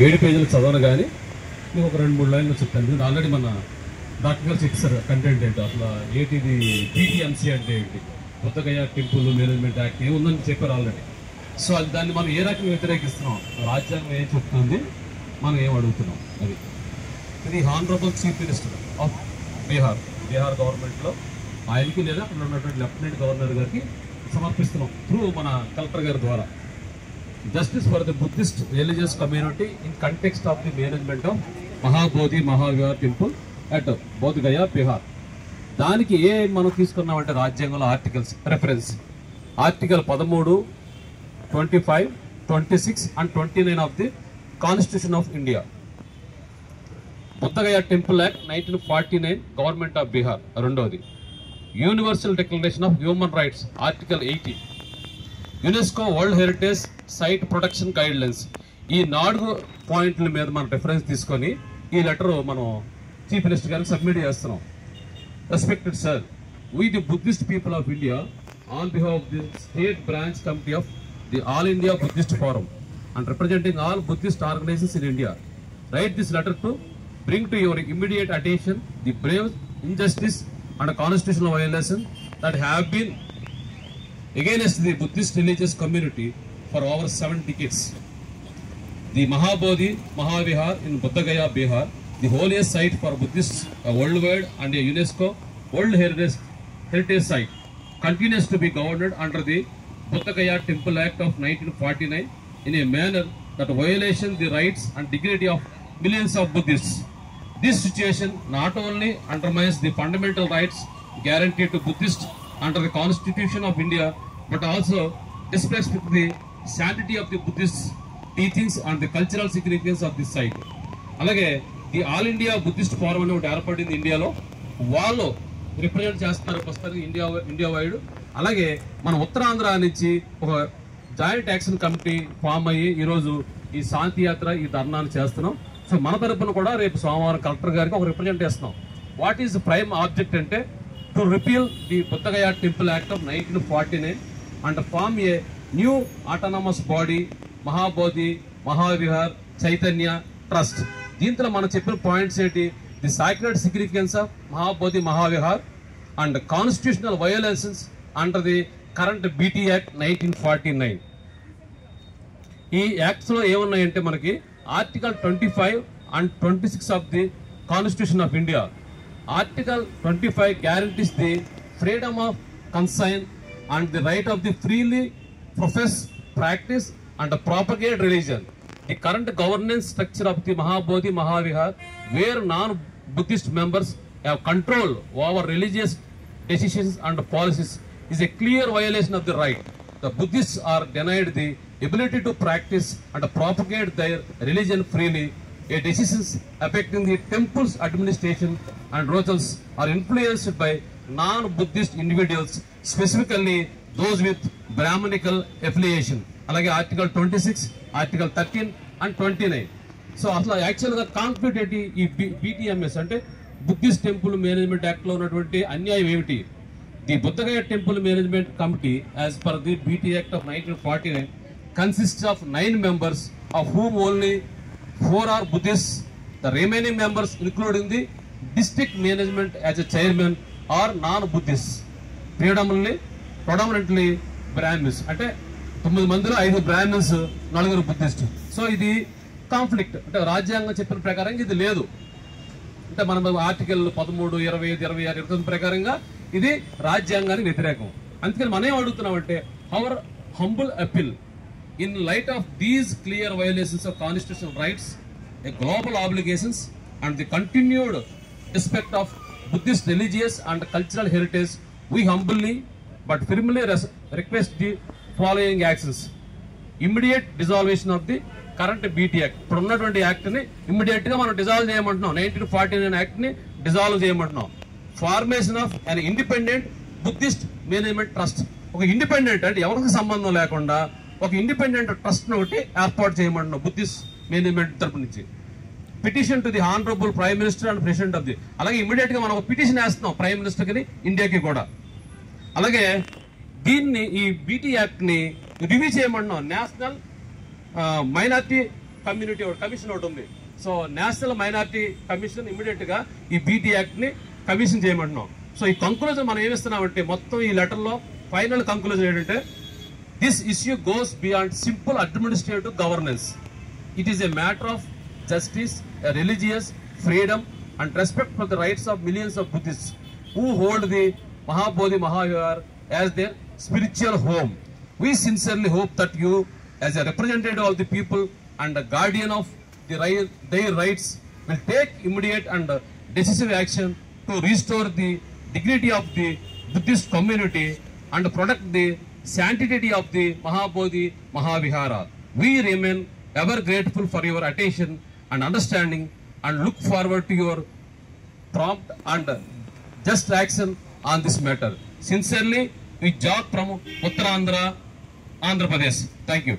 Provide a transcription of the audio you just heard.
7 పేజీలు చదవను కానీ మీకు ఒక 2-3 లైన్లు చెప్తాను. ఇది ఆల్రెడీ మన డాక్టర్ గారు చెప్పారు కంటెంట్ ఏంటో, అసలు ఏంటిది BTMC అంటే ఏంటి, బుద్ధగయ టెంపుల్ మేనేజ్మెంట్ యాక్ట్ ఏముందని చెప్పారు ఆల్రెడీ. సో అది దాన్ని మనం ఏ రకంగా వ్యతిరేకిస్తున్నాం, రాజ్యాంగం ఏం చెప్తుంది, మనం ఏం అడుగుతున్నాం. అది ఇది honourable chief minister of Bihar గవర్నమెంట్లో ఆయనకి లేదా అక్కడ ఉన్నటువంటి లెఫ్టినెంట్ గవర్నర్ గారికి సమర్పిస్తున్నాం త్రూ మన కలెక్టర్ గారి ద్వారా. Justice for the Buddhist religious community in context of the management of Mahabodhi Mahavihar temple at Bodhgaya Bihar. దానికి ఏ మనం తీసుకున్నామంటే రాజ్యాంగంలో articles reference article 13, 25, 26 and 29 of the constitution of India. Buddhagaya temple act 1949 government of Bihar. రెండవది universal declaration of human rights article 80, UNESCO world heritage site protection guidelines. ఈ 4 పాయింట్ల మీద మనం రిఫరెన్స్ తీసుకొని ఈ లెటర్ మనం చీఫ్ మినిస్టర్ గారికి సబ్మిట్ చేస్తున్నాం. Respected sir, we the Buddhist people of India, on behalf of the State Branch Committee of the All India Buddhist Forum and representing all Buddhist organizations in India, write this letter to bring to your immediate attention the grave injustice and constitutional violation that have been against the Buddhist religious community for over 7 decades. The Mahabodhi Mahavihar in Buddhagaya, Bihar, the holiest site for Buddhists worldwide and a UNESCO World Heritage Site, continues to be governed under the Buddhagaya Temple Act of 1949 in a manner that violates the rights and dignity of millions of Buddhists. This situation not only undermines the fundamental rights guaranteed to Buddhists under the Constitution of India, but also disrespects the sanctity of the Buddhist teachings and the cultural significance of this site. అలాగే the all India Buddhist forum అని ఒకటి ఏర్పడింది ఇండియాలో, వాళ్ళు represent చేస్తున్నారు ప్రస్తుతానికి India wide. అలాగే మన ఉత్తరాంధ్ర నుంచి ఒక జాయింట్ యాక్షన్ కమిటీ ఫామ్ అయ్యి ఈరోజు ఈ శాంతి యాత్ర ఈ ధర్నాను చేస్తున్నాం. సో మన తరపున కూడా రేపు సోమవారం కలెక్టర్ గారికి ఒక రిప్రజెంట్ చేస్తున్నాం. వాట్ ఈస్ ప్రైమ్ ఆబ్జెక్ట్ అంటే to repeal the Buddhagaya temple act of 1949 and form a new autonomous body Mahabodhi Mahavihar Chaitanya trust. దీంట్లో మనం చెప్పిన పాయింట్స్ ఏంటి, the sacred significance of Mahabodhi Mahavihar and constitutional violations under the current BT act 1949. ఈ యాక్ట్స్లో ఏమున్నాయంటే మనకి article 25 and 26 of the constitution of India. Article 25 guarantees the freedom of conscience and the right of the freely profess practice and propagate religion. The current governance structure of the Mahabodhi Mahavihar, where non-Buddhist members have control over religious decisions and policies, is a clear violation of the right. The Buddhists are denied the ability to practice and propagate their religion freely. A decisions affecting the temple's administration and rituals are influenced by non-Buddhist individuals, specifically those with Brahmanical affiliation. అలాగే article 26, article 13 and 29. So అసలు యాక్చువల్గా conflict ఏంటి, ఈ BTMS అంటే Buddhist temple management యాక్ట్లో ఉన్నటువంటి అన్యాయం ఏమిటి. The Buddhagaya temple management committee as per the BT act of 1949 consists of 9 members, of whom only 4 are Buddhists. The remaining members, including the district management as a chairman, are non-Buddhists, predominantly Brahmins. అంటే 9 మందిలో 5 Brahmins, 4 Buddhist. So ఇది conflict అంటే రాజ్యాంగం చెప్పిన ప్రకారం ఇది లేదు. అంటే మనం ఆర్టికల్ 13, 25, 26, 29 ప్రకారంగా ఇది రాజ్యాంగానికి వ్యతిరేకం. అందుకని మనం ఏం అడుగుతున్నామంటే our humble appeal in light of these clear violations of constitutional rights, a global obligations and the continued respect of Buddhist religious and cultural heritage, we humbly but firmly request the following actions. Immediate dissolution of the current BT act. ఇప్పుడు ఉన్నటువంటి act ని immediate గా మనం dissolve చేయమంటున్నాం. 1949 act ని dissolve చేయమంటున్నాం. Formation of an independent Buddhist management trust. ఒక independent అంటే ఎవరికి సంబంధం లేకుండా ఒక ఇండిపెండెంట్ ట్రస్ట్ ఒకటి ఏర్పాటు చేయమంటున్నాం బుద్ధిస్ట్ మేనేజ్మెంట్ తరపు నుంచి. Petition to the honourable prime minister and president of the. అలాగే ఇమ్మీడియట్ గా మనం ఒక పిటిషన్ వేస్తున్నాం ప్రైమ్ మినిస్టర్ కి, ఇండియాకి కూడా. అలాగే దీన్ని ఈ BT యాక్ట్ ని రివ్యూ చేయమంటున్నాం. నేషనల్ మైనారిటీ కమ్యూనిటీ కమిషన్ ఒకటి ఉంది. So national minority commission immediate గా ఈ బీటీ యాక్ట్ ని కమిషన్ చేయమంటున్నాం. సో ఈ కంక్లూజన్ మనం ఏమిస్తున్నామంటే మొత్తం ఈ లెటర్ లో ఫైనల్ కంక్లూజన్ ఏంటంటే this issue goes beyond simple administrative governance. It is a matter of justice, a religious freedom and respect for the rights of millions of Buddhists who hold the Mahabodhi Mahavihar as their spiritual home. We sincerely hope that you, as a representative of the people and a guardian of their rights, will take immediate and decisive action to restore the dignity of the Buddhist community and protect the sanctity of the Mahabodhi Mahavihara. We remain ever grateful for your attention and understanding and look forward to your prompt and just action on this matter. Sincerely, we Jog from Uttarandhra, Andhra Pradesh. Thank you.